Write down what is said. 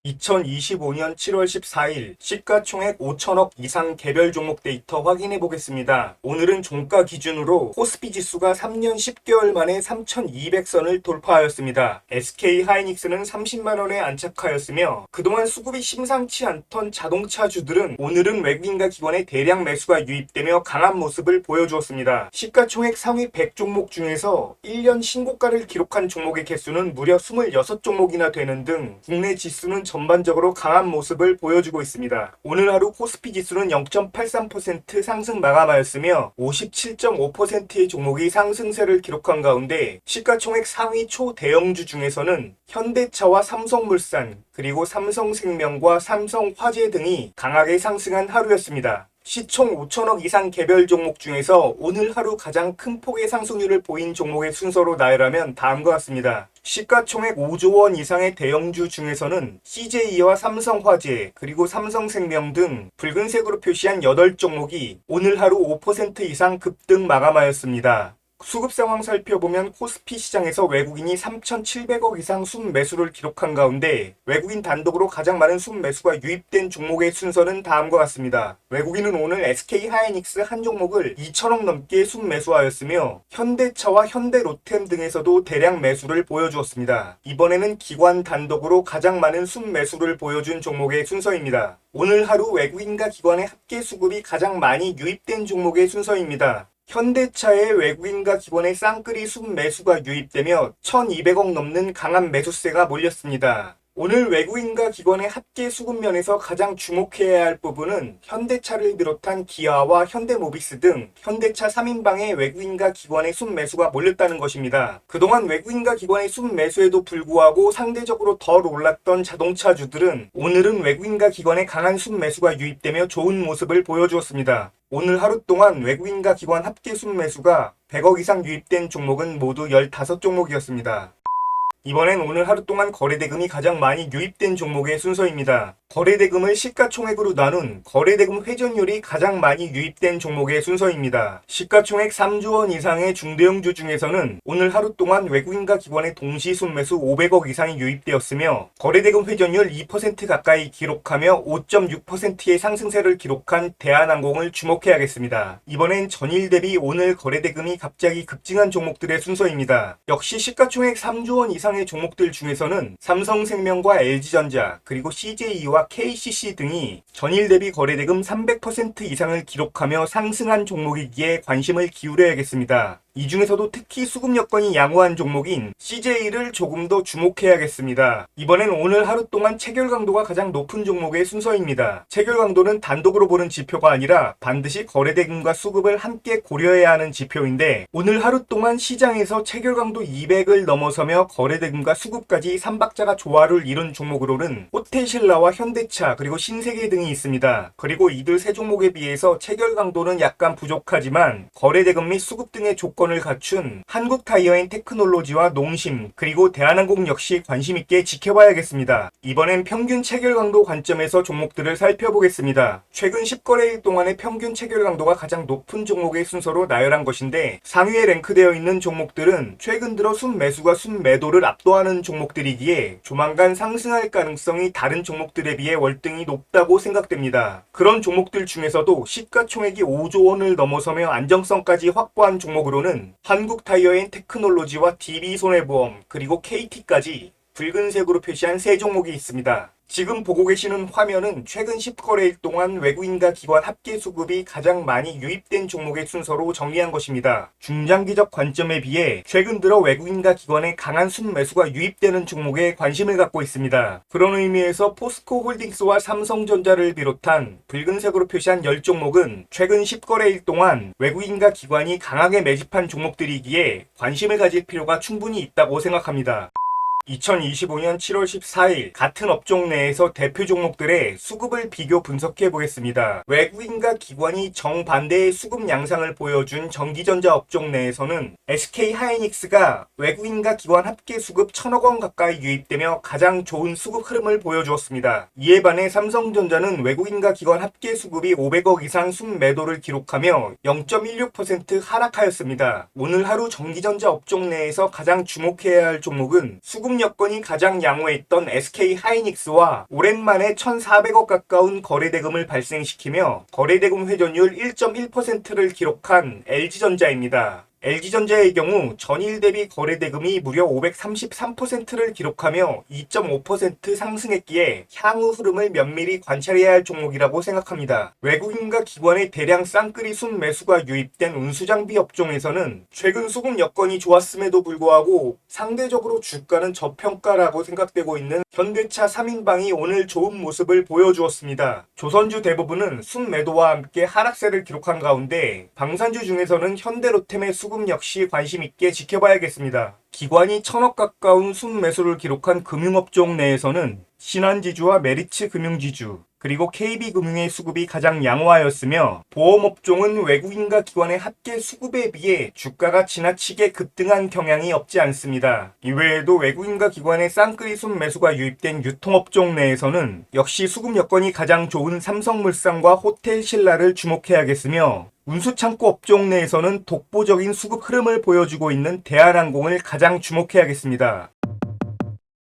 2025년 7월 14일 시가총액 5천억 이상 개별 종목 데이터 확인해 보겠습니다. 오늘은 종가 기준으로 코스피 지수가 3년 10개월 만에 3,200선을 돌파하였습니다. SK 하이닉스는 30만원에 안착하였으며 그동안 수급이 심상치 않던 자동차주들은 오늘은 외국인과 기관의 대량 매수가 유입되며 강한 모습을 보여주었습니다. 시가총액 상위 100종목 중에서 1년 신고가를 기록한 종목의 개수는 무려 26종목이나 되는 등 국내 지수는 전반적으로 강한 모습을 보여주고 있습니다. 오늘 하루 코스피 지수는 0.83% 상승 마감하였으며 57.5%의 종목이 상승세를 기록한 가운데 시가총액 상위 초대형주 중에서는 현대차와 삼성물산 그리고 삼성생명과 삼성화재 등이 강하게 상승한 하루였습니다. 시총 5천억 이상 개별 종목 중에서 오늘 하루 가장 큰 폭의 상승률을 보인 종목의 순서로 나열하면 다음과 같습니다. 시가총액 5조 원 이상의 대형주 중에서는 CJ와 삼성화재 그리고 삼성생명 등 붉은색으로 표시한 8종목이 오늘 하루 5% 이상 급등 마감하였습니다. 수급 상황 살펴보면 코스피 시장에서 외국인이 3,700억 이상 순매수를 기록한 가운데 외국인 단독으로 가장 많은 순매수가 유입된 종목의 순서는 다음과 같습니다. 외국인은 오늘 SK 하이닉스 한 종목을 2천억 넘게 순매수하였으며 현대차와 현대로템 등에서도 대량 매수를 보여주었습니다. 이번에는 기관 단독으로 가장 많은 순매수를 보여준 종목의 순서입니다. 오늘 하루 외국인과 기관의 합계 수급이 가장 많이 유입된 종목의 순서입니다. 현대차의 외국인과 기관의 쌍끌이 순매수가 유입되며 1,200억 넘는 강한 매수세가 몰렸습니다. 오늘 외국인과 기관의 합계 수급면에서 가장 주목해야 할 부분은 현대차를 비롯한 기아와 현대모비스 등 현대차 3인방의 외국인과 기관의 순매수가 몰렸다는 것입니다. 그동안 외국인과 기관의 순매수에도 불구하고 상대적으로 덜 올랐던 자동차주들은 오늘은 외국인과 기관의 강한 순매수가 유입되며 좋은 모습을 보여주었습니다. 오늘 하루 동안 외국인과 기관 합계 순매수가 100억 이상 유입된 종목은 모두 15종목이었습니다. 이번엔 오늘 하루 동안 거래대금이 가장 많이 유입된 종목의 순서입니다. 거래대금을 시가총액으로 나눈 거래대금 회전율이 가장 많이 유입된 종목의 순서입니다. 시가총액 3조 원 이상의 중대형주 중에서는 오늘 하루 동안 외국인과 기관의 동시 순매수 500억 이상이 유입되었으며 거래대금 회전율 2% 가까이 기록하며 5.6%의 상승세를 기록한 대한항공을 주목해야겠습니다. 이번엔 전일 대비 오늘 거래대금이 갑자기 급증한 종목들의 순서입니다. 역시 시가총액 3조 원 이상의 종목들 중에서는 삼성생명과 LG전자 그리고 CJ와 KCC 등이 전일 대비 거래대금 300% 이상을 기록하며 상승한 종목이기에 관심을 기울여야겠습니다. 이 중에서도 특히 수급 여건이 양호한 종목인 CJ를 조금 더 주목해야겠습니다. 이번엔 오늘 하루 동안 체결 강도가 가장 높은 종목의 순서입니다. 체결 강도는 단독으로 보는 지표가 아니라 반드시 거래대금과 수급을 함께 고려해야 하는 지표인데 오늘 하루 동안 시장에서 체결 강도 200을 넘어서며 거래대금과 수급까지 3박자가 조화를 이룬 종목으로는 호텔신라와 현대차 그리고 신세계 등이 있습니다. 그리고 이들 세 종목에 비해서 체결 강도는 약간 부족하지만 거래대금 및 수급 등의 조건을 갖춘 한국타이어앤테크놀로지와 농심 그리고 대한항공 역시 관심있게 지켜봐야겠습니다. 이번엔 평균 체결 강도 관점에서 종목들을 살펴보겠습니다. 최근 10거래일 동안의 평균 체결 강도가 가장 높은 종목의 순서로 나열한 것인데 상위에 랭크되어 있는 종목들은 최근 들어 순매수가 순매도를 압도하는 종목들이기에 조만간 상승할 가능성이 다른 종목들에 비해 월등히 높다고 생각됩니다. 그런 종목들 중에서도 시가총액이 5조 원을 넘어서며 안정성까지 확보한 종목으로는 한국타이어앤테크놀로지와 DB손해보험 그리고 KT까지 붉은색으로 표시한 세 종목이 있습니다. 지금 보고 계시는 화면은 최근 10거래일 동안 외국인과 기관 합계 수급이 가장 많이 유입된 종목의 순서로 정리한 것입니다. 중장기적 관점에 비해 최근 들어 외국인과 기관의 강한 순매수가 유입되는 종목에 관심을 갖고 있습니다. 그런 의미에서 포스코홀딩스와 삼성전자를 비롯한 붉은색으로 표시한 10종목은 최근 10거래일 동안 외국인과 기관이 강하게 매집한 종목들이기에 관심을 가질 필요가 충분히 있다고 생각합니다. 2025년 7월 14일 같은 업종 내에서 대표 종목들의 수급을 비교 분석해 보겠습니다. 외국인과 기관이 정반대의 수급 양상을 보여준 전기전자 업종 내에서는 SK 하이닉스가 외국인과 기관 합계 수급 1,000억 원 가까이 유입되며 가장 좋은 수급 흐름을 보여주었습니다. 이에 반해 삼성전자는 외국인과 기관 합계 수급이 500억 이상 순매도를 기록하며 0.16% 하락하였습니다. 오늘 하루 전기전자 업종 내에서 가장 주목해야 할 종목은 수급 수급 여건이 가장 양호했던 SK 하이닉스와 오랜만에 1,400억 가까운 거래대금을 발생시키며 거래대금 회전율 1.1%를 기록한 LG전자입니다. LG전자의 경우 전일 대비 거래대금이 무려 533%를 기록하며 2.5% 상승했기에 향후 흐름을 면밀히 관찰해야 할 종목이라고 생각합니다. 외국인과 기관의 대량 쌍끌이 순매수가 유입된 운수장비 업종에서는 최근 수급 여건이 좋았음에도 불구하고 상대적으로 주가는 저평가라고 생각되고 있는 현대차 3인방이 오늘 좋은 모습을 보여주었습니다. 조선주 대부분은 순매도와 함께 하락세를 기록한 가운데 방산주 중에서는 현대로템의 수급 역시 관심 있게 지켜봐야겠습니다. 기관이 1,000억 가까운 순매수를 기록한 금융업종 내에서는 신한지주와 메리츠 금융지주, 그리고 KB금융의 수급이 가장 양호하였으며 보험업종은 외국인과 기관의 합계 수급에 비해 주가가 지나치게 급등한 경향이 없지 않습니다. 이외에도 외국인과 기관의 쌍끌이 순매수가 유입된 유통업종 내에서는 역시 수급 여건이 가장 좋은 삼성물산과 호텔신라를 주목해야겠으며 운수창고 업종 내에서는 독보적인 수급 흐름을 보여주고 있는 대한항공을 가장 주목해야겠습니다.